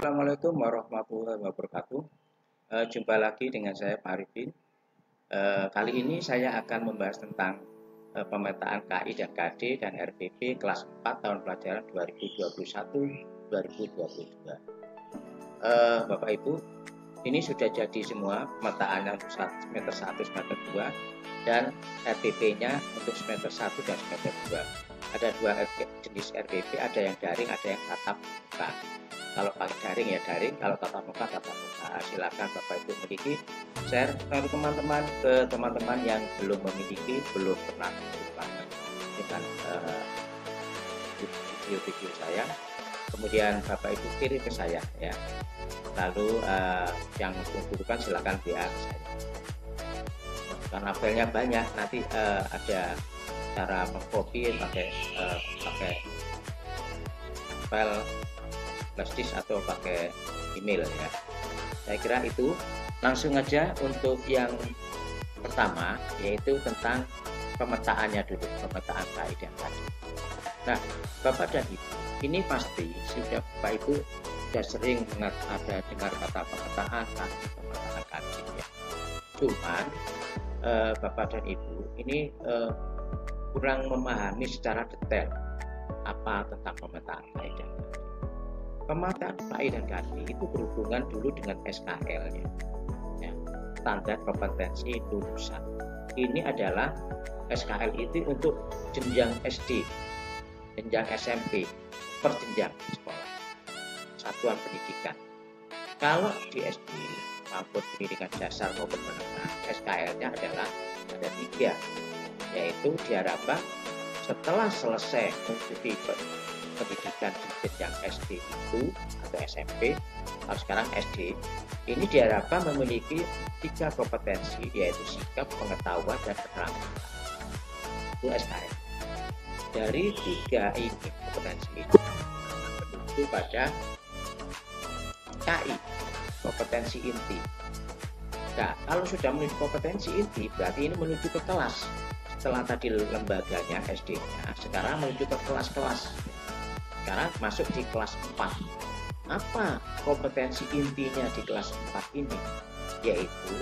Assalamualaikum warahmatullahi wabarakatuh. Jumpa lagi dengan saya Pak Arifin. Kali ini saya akan membahas tentang pemetaan KI dan KD dan RPP kelas 4 tahun pelajaran 2021-2022. Bapak Ibu, ini sudah jadi semua pemetaannya untuk semester 1, semester 2 dan RPP-nya untuk semester 1 dan semester 2. Ada dua jenis RPP, ada yang daring, ada yang tatap muka. Kalau pakai daring ya daring, kalau tatap muka tatap muka. Silakan Bapak Ibu memiliki share ke teman-teman yang belum memiliki, belum pernah berjumpa dengan video-video saya. Kemudian Bapak Ibu kirim ke saya ya. Lalu yang membutuhkan silakan WA saya. Karena filenya banyak, nanti ada cara mengcopy pakai file flash disk atau pakai email ya. Saya kira itu. Langsung aja untuk yang pertama, yaitu tentang pemetaannya dulu, pemetaan KI dan KD. Nah, Bapak dan Ibu, ini pasti sudah Bapak Ibu sudah sering ada dengar kata pemetaan KD ya. Cuman Bapak dan Ibu ini kurang memahami secara detail apa tentang pemetaan KI dan KD. Pemetaan KI dan KD itu berhubungan dulu dengan SKL-nya, ya, standar kompetensi lulusan. Ini adalah SKL itu untuk jenjang SD, jenjang SMP, per jenjang sekolah, satuan pendidikan. Kalau di SD maupun pendidikan dasar maupun menengah, SKL-nya adalah ada 3, yaitu diharapkan setelah selesai mengikuti pendidikan di jenjang SD itu atau SMP, kalau sekarang SD, ini diharapkan memiliki 3 kompetensi, yaitu sikap, pengetahuan, dan keterampilan. Itu SKL. Dari 3 ini kompetensi itu menuju pada KI, kompetensi inti. Nah, kalau sudah menuju kompetensi inti, berarti ini menuju ke kelas. Setelah tadi lembaganya SD-nya, sekarang menuju ke kelas-kelas. Sekarang masuk di kelas 4. Apa kompetensi intinya di kelas 4 ini? Yaitu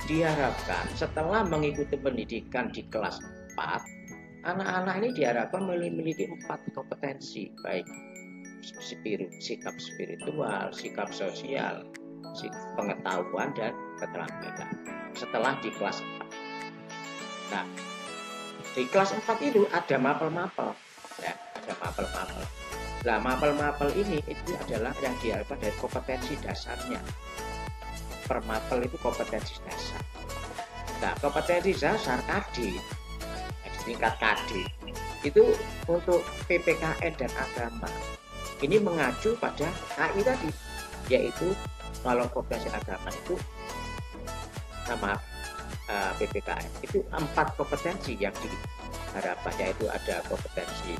diharapkan setelah mengikuti pendidikan di kelas 4, anak-anak ini diharapkan memiliki 4 kompetensi, baik sikap spiritual, sikap sosial, pengetahuan, dan keterampilan setelah di kelas 4. Nah, di kelas 4 itu ada mapel-mapel ya, ada mapel-mapel. Nah, mapel-mapel ini itu adalah yang diharapkan dari kompetensi dasarnya. Per mapel itu kompetensi dasar. Nah, kompetensi dasar KD, tingkat KD itu untuk PPKN dan agama. Ini mengacu pada KI tadi, yaitu kalau kompetensi agama itu sama PPKN itu 4 kompetensi yang diharapkan, yaitu ada kompetensi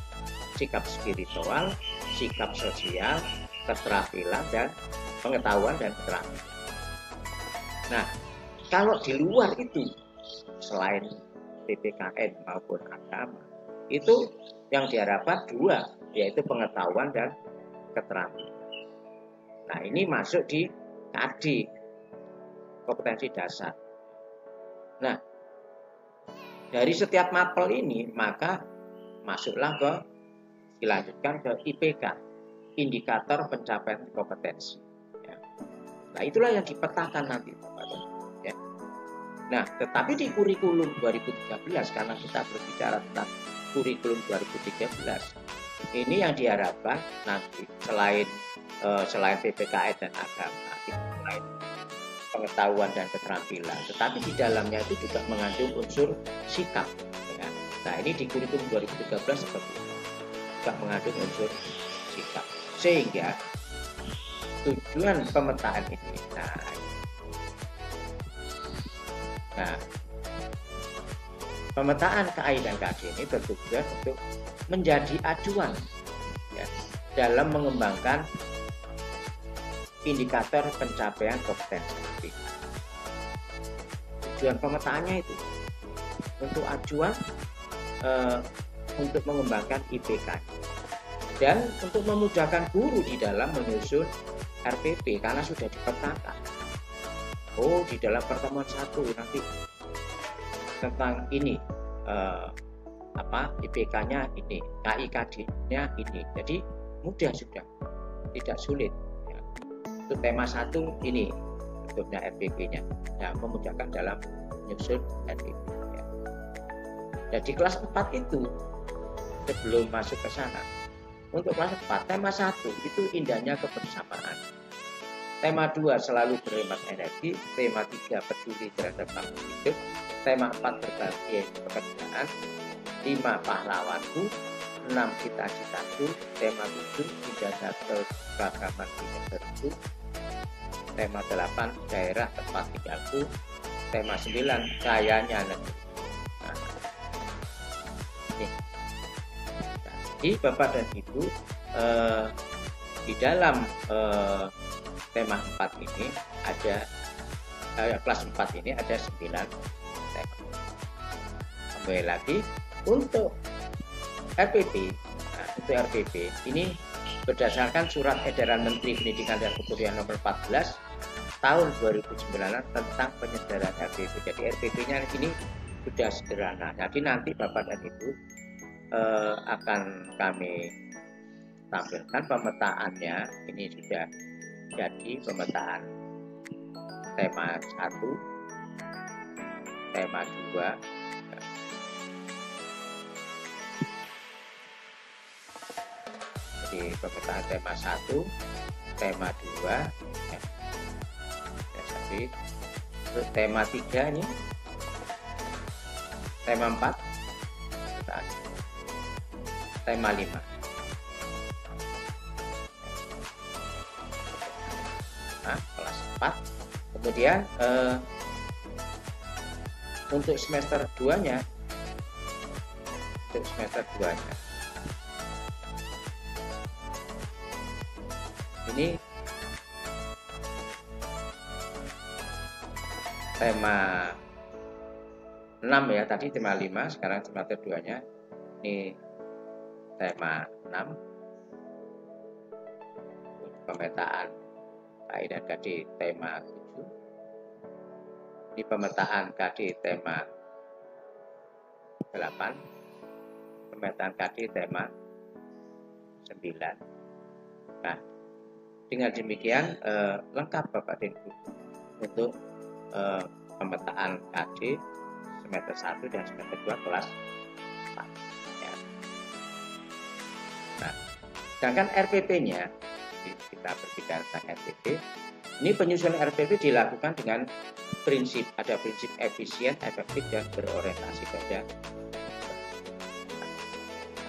sikap spiritual, sikap sosial, keterampilan, dan pengetahuan dan keterampilan. Nah, kalau di luar itu selain PPKN maupun agama, itu yang diharapkan 2, yaitu pengetahuan dan keterampilan. Nah, ini masuk di KD, kompetensi dasar. Nah, dari setiap mapel ini maka masuklah dilanjutkan ke IPK, indikator pencapaian kompetensi. Ya. Nah, itulah yang dipetakan nanti, ya. Nah, tetapi di kurikulum 2013, karena kita berbicara tentang kurikulum 2013, ini yang diharapkan nanti selain PPKN dan agama, selain pengetahuan dan keterampilan, tetapi di dalamnya itu juga mengandung unsur sikap. Ya. Nah, ini di kurikulum 2013 seperti itu, juga mengandung unsur sikap. Sehingga tujuan pemetaan ini, nah pemetaan KI dan KD ini bertujuan untuk menjadi acuan ya, dalam mengembangkan indikator pencapaian kompetensi. Tujuan pemetaannya itu untuk acuan untuk mengembangkan IPK dan untuk memudahkan guru di dalam menyusun RPP karena sudah dipetakan. Oh, di dalam pertemuan 1 nanti tentang ini IPK-nya ini, KIKD-nya ini. Jadi mudah sudah, tidak sulit. Ya. Untuk tema 1 ini bentuknya RPP-nya, ya, memudahkan dalam menyusun RPP. Ya. Dan di kelas 4 itu sebelum masuk ke sana, untuk kelas 4 tema 1 itu indahnya kebersamaan. Tema 2 selalu berhemat energi, tema 3 peduli terhadap makhluk hidup, tema 4 berbagi pekerjaan, 5 pahlawanku, 6 cita-citaku, tema 7 indahnya keberagaman di negeriku, tema 8 daerah tempat tinggalku, tema 9 kayanya negeri. Nah, ini. Jadi Bapak dan Ibu di dalam tema 4 ini ada kelas 4 ini ada 9 tema. Kembali lagi untuk RPP. Nah, untuk RPP ini berdasarkan surat edaran Menteri Pendidikan dan Kebudayaan nomor 14 tahun 2009 tentang penyederhanaan RPP. Jadi RPP-nya ini sudah sederhana. Jadi nanti Bapak dan Ibu akan kami tampilkan pemetaannya. Ini sudah jadi pemetaan tema 1, tema 2, jadi pemetaan tema 1, tema 2, ya. Jadi terus tema 3 ini, tema 4, tema 5. Kelas 4. Kemudian untuk semester 2-nya, ini tema 6 ya, tadi tema 5, sekarang semester 2-nya ini tema 6, pemetaan KI dan KD tema 7. Ini pemetaan KD tema 8. Pemetaan KD tema 9. Nah, dengan demikian lengkap Bapak dan Ibu untuk pemetaan KD semester 1 dan semester 2 kelas 4. Ya. Nah, sedangkan RPP-nya, kita berbicara tentang RPP, ini penyusunan RPP dilakukan dengan ada prinsip efisien, efektif, dan berorientasi pada.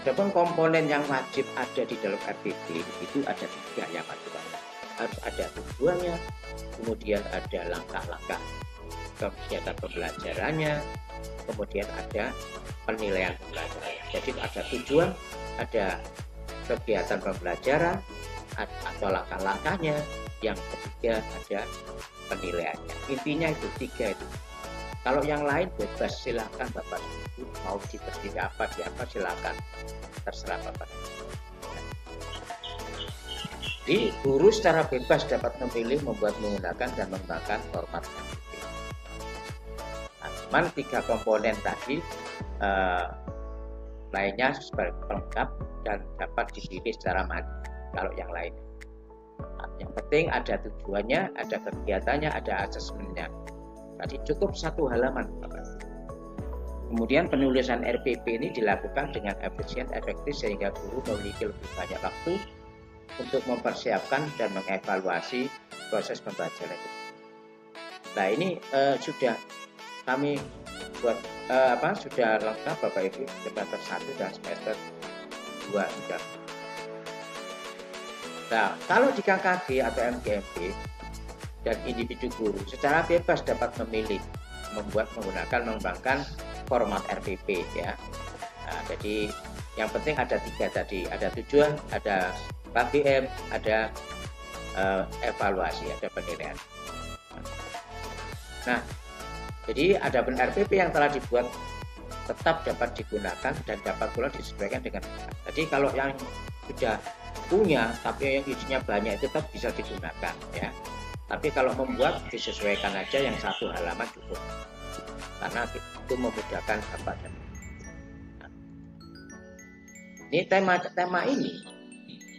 Adapun komponen yang wajib ada di dalam RPP itu ada 3 yang wajib ada. Harus ada tujuannya, kemudian ada langkah-langkah kegiatan pembelajarannya, kemudian ada penilaian pembelajaran. Jadi ada tujuan, ada kegiatan pembelajaran, atau langkah-langkahnya, yang ketiga ada penilaiannya. Intinya itu 3 itu. Kalau yang lain bebas, silakan Bapak Ibu mau diberi apa silakan, terserah Bapak. Jadi guru secara bebas dapat memilih, membuat, menggunakan, dan mengembangkan format RPP. Nah, cuman 3 komponen tadi lainnya sebagai pelengkap dan dapat dipilih secara mandiri. Kalau yang lain, yang penting ada tujuannya, ada kegiatannya, ada asesmennya. Tadi cukup 1 halaman, Bapak. Kemudian penulisan RPP ini dilakukan dengan efisien, efektif, sehingga guru memiliki lebih banyak waktu untuk mempersiapkan dan mengevaluasi proses pembelajaran itu. Nah, ini sudah kami buat sudah lengkap Bapak Ibu, semester 1 dan semester 2 sudah. Nah, kalau di KKG atau MGMP dan individu guru secara bebas dapat memilih, membuat, menggunakan, mengembangkan format RPP ya. Nah, jadi yang penting ada 3 tadi, ada tujuan, ada KBM, ada evaluasi, ada penilaian. Nah, jadi ada RPP yang telah dibuat tetap dapat digunakan dan dapat pula disesuaikan dengan. Jadi kalau yang sudah punya tapi yang isinya banyak itu tetap bisa digunakan ya. Tapi kalau membuat disesuaikan aja yang satu halaman cukup, karena itu memudahkan Bapak dan Ibu. Nah, ini tema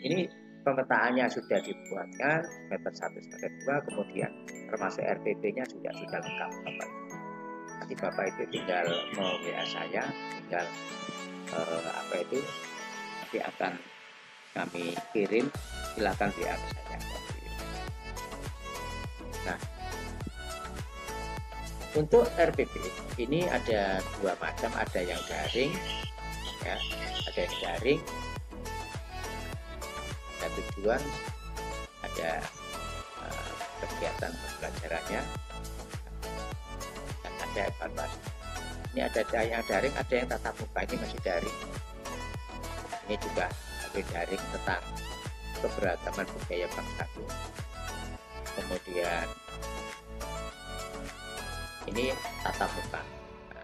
ini pemetaannya sudah dibuatkan semester 1 semester 2, kemudian termasuk RPP-nya sudah lengkap Bapak. Nanti Bapak itu tinggal WA saya, tinggal nanti akan kami kirim, silakan WA saya. Nah, untuk RPP ini ada dua macam, ada yang daring ya, ada yang daring, ada tujuan, ada kegiatan pembelajarannya, dan ada evaluasi. Ini ada yang daring, ada yang tatap muka, ini masih daring. Ini juga masih daring tentang keberagaman budaya bangsaku. Kemudian ini tatap muka. Nah,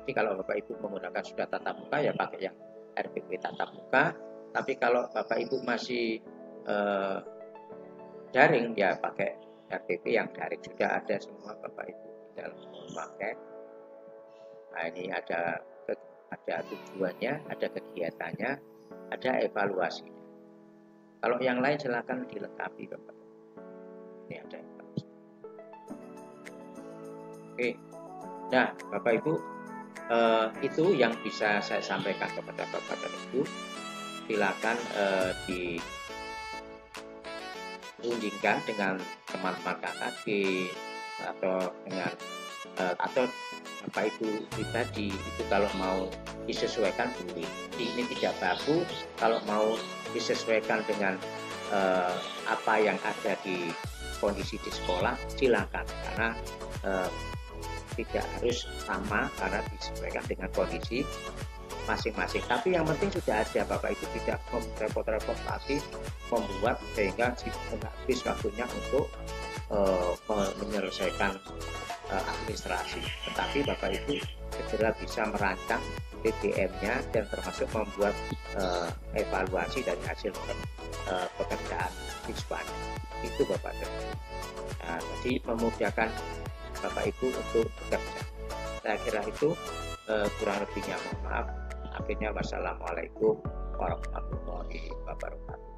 jadi kalau Bapak Ibu menggunakan sudah tatap muka ya pakai yang RPP tatap muka. Tapi kalau Bapak Ibu masih daring ya pakai RPP yang daring. Sudah ada semua Bapak Ibu tinggal memakai. Nah, ini ada tujuannya, ada kegiatannya, ada evaluasinya. Kalau yang lain silakan dilengkapi Bapak. Ini ada evaluasi. Oke. Nah, Bapak Ibu, itu yang bisa saya sampaikan kepada Bapak dan Ibu. Silakan dirundingkan dengan teman-teman KKG atau dengan atau Bapak Ibu pribadi itu kalau mau disesuaikan boleh. Ini tidak baku, kalau mau disesuaikan dengan apa yang ada di kondisi di sekolah silakan, karena tidak harus sama karena disesuaikan dengan kondisi masing-masing. Tapi yang penting sudah ada, Bapak Ibu tidak repot-repot lagi membuat sehingga habis waktunya untuk menyelesaikan administrasi. Tetapi Bapak Ibu segera bisa merancang PDM-nya dan termasuk membuat evaluasi dari hasil pekerjaan siswa. Itu Bapak Ibu. Nah, jadi memudahkan Bapak Ibu untuk bekerja. Saya kira itu, kurang lebihnya mohon maaf. Akhirnya wassalamualaikum warahmatullahi wabarakatuh.